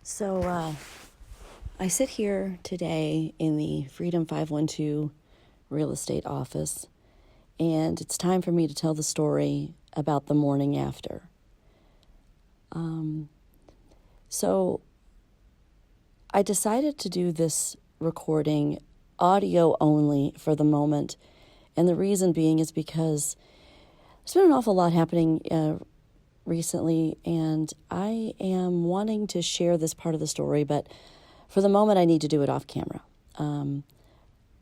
So I sit here today in the Freedom 512 real estate office, and it's time for me to tell the story about the morning after. So I decided to do this recording audio only for the moment, and the reason being is because there's been an awful lot happening recently, and I am wanting to share this part of the story, but for the moment I need to do it off camera.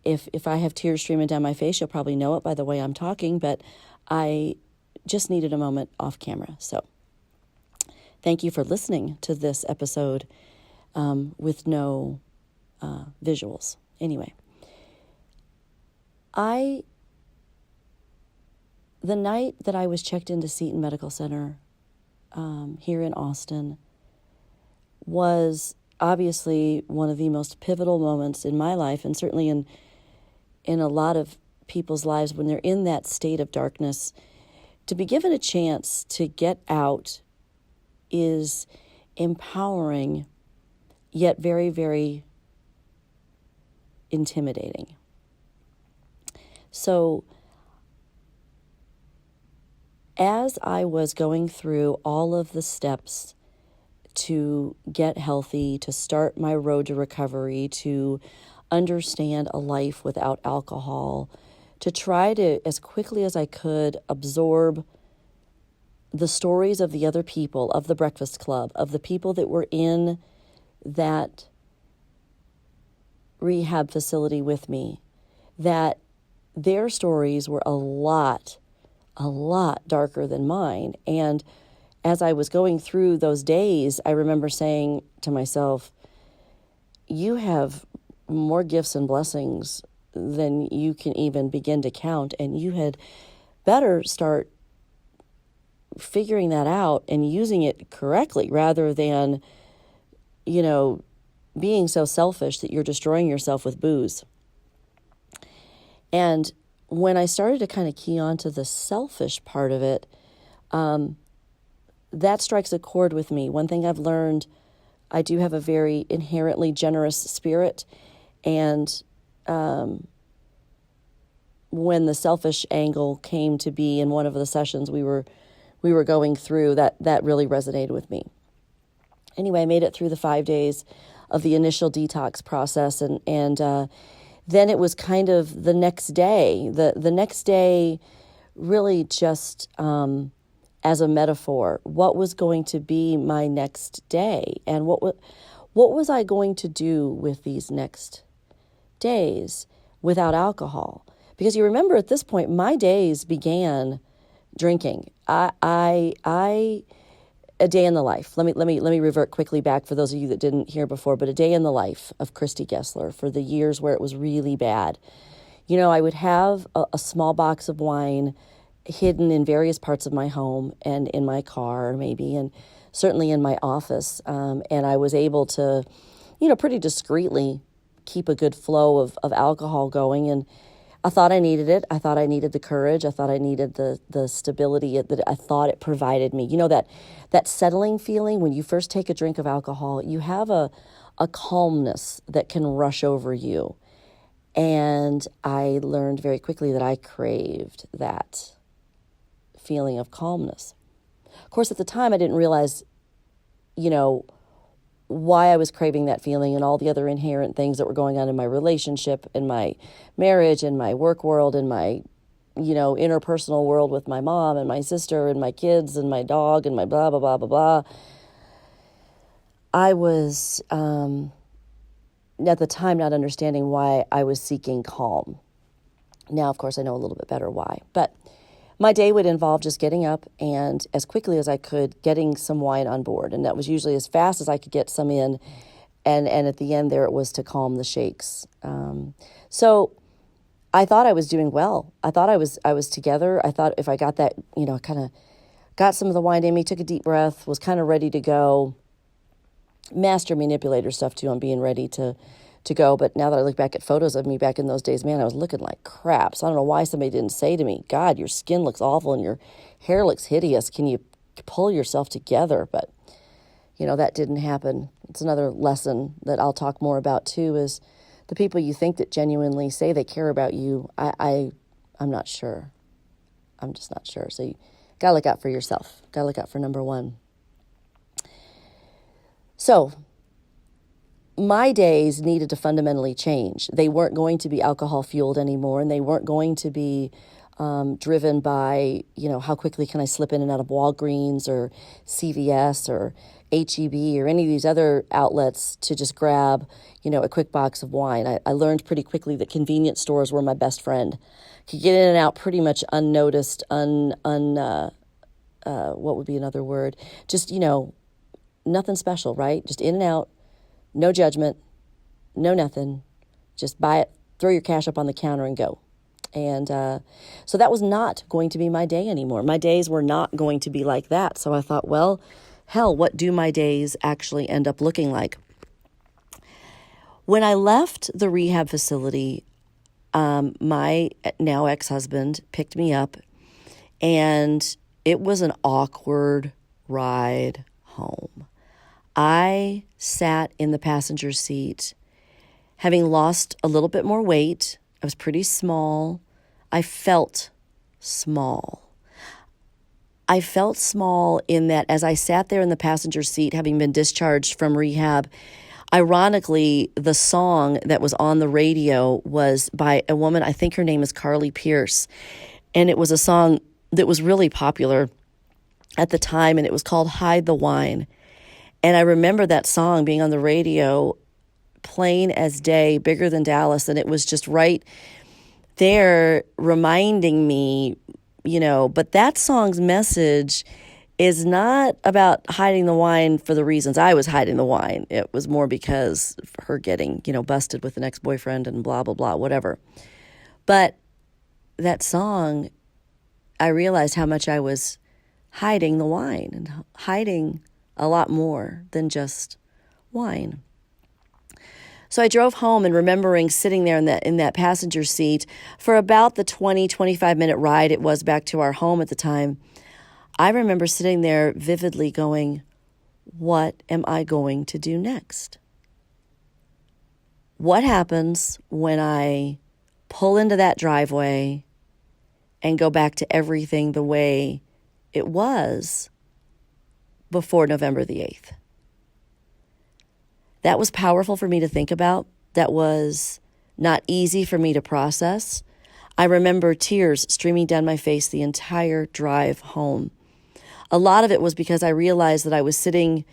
If I have tears streaming down my face, you'll probably know it by the way I'm talking, but I just needed a moment off camera. So thank you for listening to this episode with no visuals. Anyway, the night that I was checked into Seton Medical Center here in Austin was obviously one of the most pivotal moments in my life, and certainly in a lot of people's lives when they're in that state of darkness. To be given a chance to get out is empowering, yet very, very intimidating. So as I was going through all of the steps to get healthy, to start my road to recovery, to understand a life without alcohol, to try to, as quickly as I could, absorb the stories of the other people, of the Breakfast Club, of the people that were in that rehab facility with me, that their stories were a lot darker than mine. And as I was going through those days, I remember saying to myself, you have more gifts and blessings than you can even begin to count, and you had better start figuring that out and using it correctly rather than, being so selfish that you're destroying yourself with booze. And when I started to kind of key on to the selfish part of it, that strikes a chord with me. One thing I've learned, I do have a very inherently generous spirit, and when the selfish angle came to be in one of the sessions we were going through, that really resonated with me. Anyway, I made it through the 5 days of the initial detox process, and then it was kind of the next day. The next day really just as a metaphor, what was going to be my next day, and what was I going to do with these next days without alcohol? Because you remember at this point, my days began drinking. A day in the life. Let me revert quickly back for those of you that didn't hear before, but a day in the life of Christy for the years where it was really bad. I would have a small box of wine hidden in various parts of my home and in my car maybe, and certainly in my office. And I was able to, pretty discreetly keep a good flow of alcohol going. And I thought I needed it. I thought I needed the courage. I thought I needed the stability that I thought it provided me. That settling feeling when you first take a drink of alcohol, you have a calmness that can rush over you. And I learned very quickly that I craved that feeling of calmness. Of course, at the time, I didn't realize, why I was craving that feeling and all the other inherent things that were going on in my relationship, in my marriage, in my work world, in my, interpersonal world with my mom and my sister and my kids and my dog and my blah, blah, blah, blah, blah. I was, at the time, not understanding why I was seeking calm. Now, of course, I know a little bit better why. But my day would involve just getting up and, as quickly as I could, getting some wine on board. And that was usually as fast as I could get some in. And at the end there, it was to calm the shakes. So I thought I was doing well. I thought I was together. I thought if I got that, kind of got some of the wine in me, took a deep breath, was kind of ready to go. Master manipulator stuff too. I'm being ready to go. But now that I look back at photos of me back in those days, man, I was looking like crap. So I don't know why somebody didn't say to me, God, your skin looks awful and your hair looks hideous. Can you pull yourself together? But, that didn't happen. It's another lesson that I'll talk more about too, is the people you think that genuinely say they care about you, I'm not sure. I'm just not sure. So you got to look out for yourself. Got to look out for number one. So my days needed to fundamentally change. They weren't going to be alcohol fueled anymore, and they weren't going to be driven by, how quickly can I slip in and out of Walgreens or CVS or HEB or any of these other outlets to just grab, a quick box of wine. I learned pretty quickly that convenience stores were my best friend. Could get in and out pretty much unnoticed, what would be another word? Just, nothing special, right? Just in and out, no judgment, no nothing. Just buy it, throw your cash up on the counter and go. And so that was not going to be my day anymore. My days were not going to be like that. So I thought, well, hell, what do my days actually end up looking like? When I left the rehab facility, my now ex-husband picked me up, and it was an awkward ride home. I sat in the passenger seat, having lost a little bit more weight. I was pretty small. I felt small. I felt small in that as I sat there in the passenger seat, having been discharged from rehab, ironically, the song that was on the radio was by a woman, I think her name is Carly Pierce, and it was a song that was really popular at the time, and it was called Hide the Wine. And I remember that song being on the radio, plain as day, bigger than Dallas, and it was just right there reminding me, but that song's message is not about hiding the wine for the reasons I was hiding the wine. It was more because of her getting, busted with an ex-boyfriend and blah, blah, blah, whatever. But that song, I realized how much I was hiding the wine and hiding a lot more than just wine. So I drove home, and remembering sitting there in that passenger seat for about the 25 minute ride it was back to our home at the time. I remember sitting there vividly going, what am I going to do next? What happens when I pull into that driveway and go back to everything the way it was before November the 8th? That was powerful for me to think about. That was not easy for me to process. I remember tears streaming down my face the entire drive home. A lot of it was because I realized that I was sitting,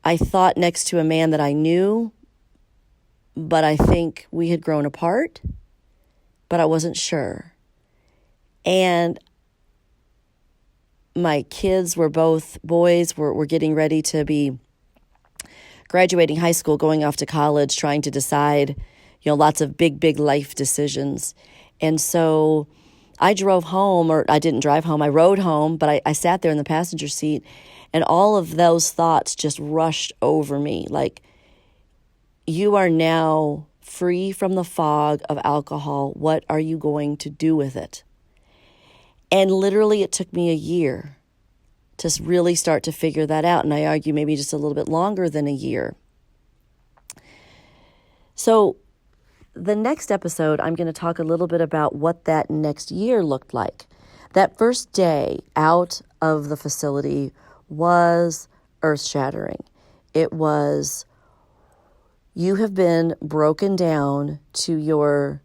I thought, next to a man that I knew, but I think we had grown apart, but I wasn't sure. And my kids were both boys, were getting ready to be graduating high school, going off to college, trying to decide, lots of big life decisions. And so I drove home, or I didn't drive home, I rode home, but I sat there in the passenger seat, and all of those thoughts just rushed over me. Like, you are now free from the fog of alcohol. What are you going to do with it? And literally it took me a year to really start to figure that out. And I argue maybe just a little bit longer than a year. So the next episode, I'm going to talk a little bit about what that next year looked like. That first day out of the facility was earth-shattering. It was, you have been broken down to your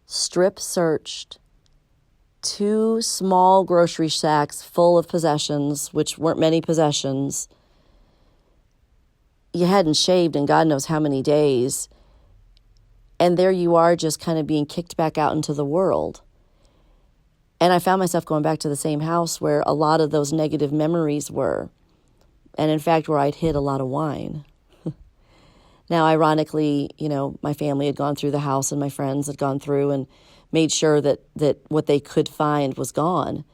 strip-searched, 2 small grocery sacks full of possessions, which weren't many possessions. You hadn't shaved in God knows how many days. And there you are, just kind of being kicked back out into the world. And I found myself going back to the same house where a lot of those negative memories were. And in fact, where I'd hid a lot of wine. Now, ironically, my family had gone through the house and my friends had gone through and made sure that what they could find was gone,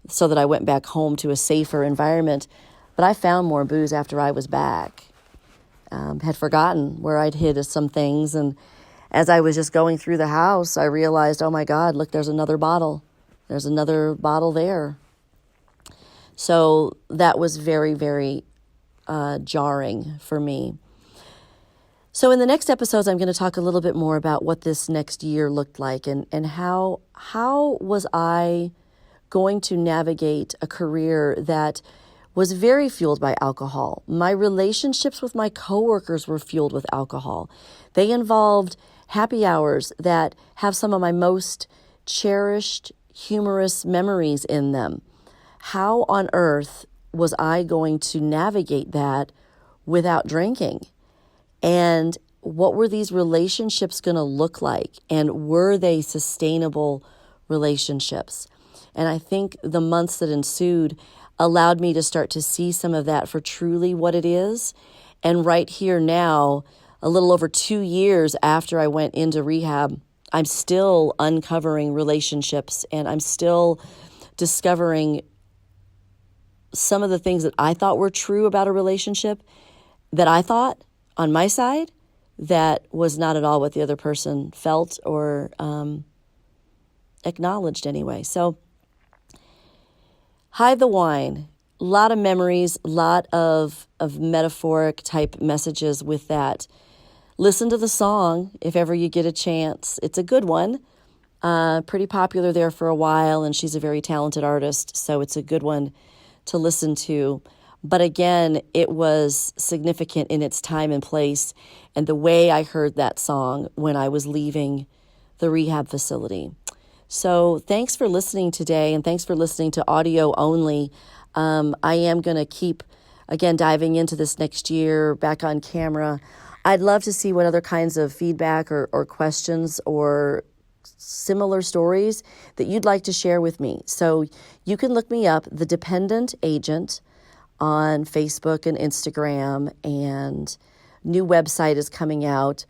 so that I went back home to a safer environment. But I found more booze after I was back. Had forgotten where I'd hid some things. And as I was just going through the house, I realized, oh my God, look, there's another bottle. There's another bottle there. So that was very, very jarring for me. So in the next episodes, I'm going to talk a little bit more about what this next year looked like and how was I going to navigate a career that was very fueled by alcohol. My relationships with my coworkers were fueled with alcohol. They involved happy hours that have some of my most cherished, humorous memories in them. How on earth was I going to navigate that without drinking? And what were these relationships going to look like? And were they sustainable relationships? And I think the months that ensued allowed me to start to see some of that for truly what it is. And right here now, a little over 2 years after I went into rehab, I'm still uncovering relationships and I'm still discovering some of the things that I thought were true about a relationship that I thought on my side that was not at all what the other person felt or acknowledged anyway. So hide the wine. A lot of memories, a lot of metaphoric type messages with that. Listen to the song if ever you get a chance. It's a good one. Pretty popular there for a while, and she's a very talented artist, so it's a good one to listen to. But again, it was significant in its time and place and the way I heard that song when I was leaving the rehab facility. So thanks for listening today, and thanks for listening to audio only. I am going to keep, again, diving into this next year, back on camera. I'd love to see what other kinds of feedback or questions or similar stories that you'd like to share with me. So you can look me up, The Dependent Agent, on Facebook and Instagram, and new website is coming out.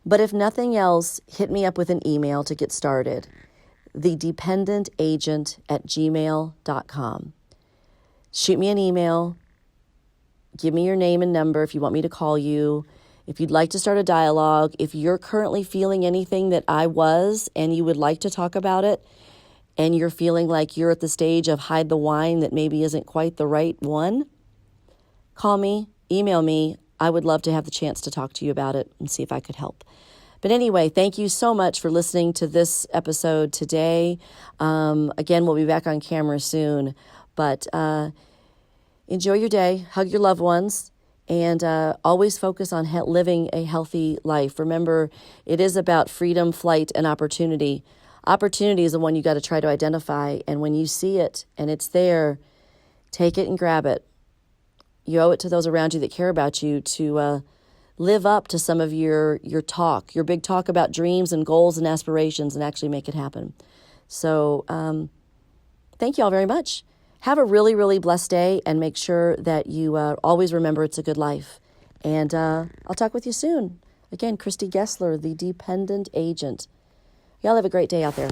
But if nothing else, hit me up with an email to get started. thedependentagent@gmail.com. Shoot me an email. Give me your name and number if you want me to call you. If you'd like to start a dialogue, if you're currently feeling anything that I was and you would like to talk about it, and you're feeling like you're at the stage of hide the wine that maybe isn't quite the right one, call me, email me. I would love to have the chance to talk to you about it and see if I could help. But anyway, thank you so much for listening to this episode today. Again, we'll be back on camera soon, but enjoy your day, hug your loved ones, and always focus on living a healthy life. Remember, it is about freedom, flight, and opportunity. Opportunity is the one you got to try to identify, and when you see it and it's there, take it and grab it. You owe it to those around you that care about you to live up to some of your talk, your big talk about dreams and goals and aspirations, and actually make it happen. So thank you all very much. Have a really, really blessed day, and make sure that you always remember it's a good life. And I'll talk with you soon. Again, Christy Gessler, The Dependent Agent. Y'all have a great day out there.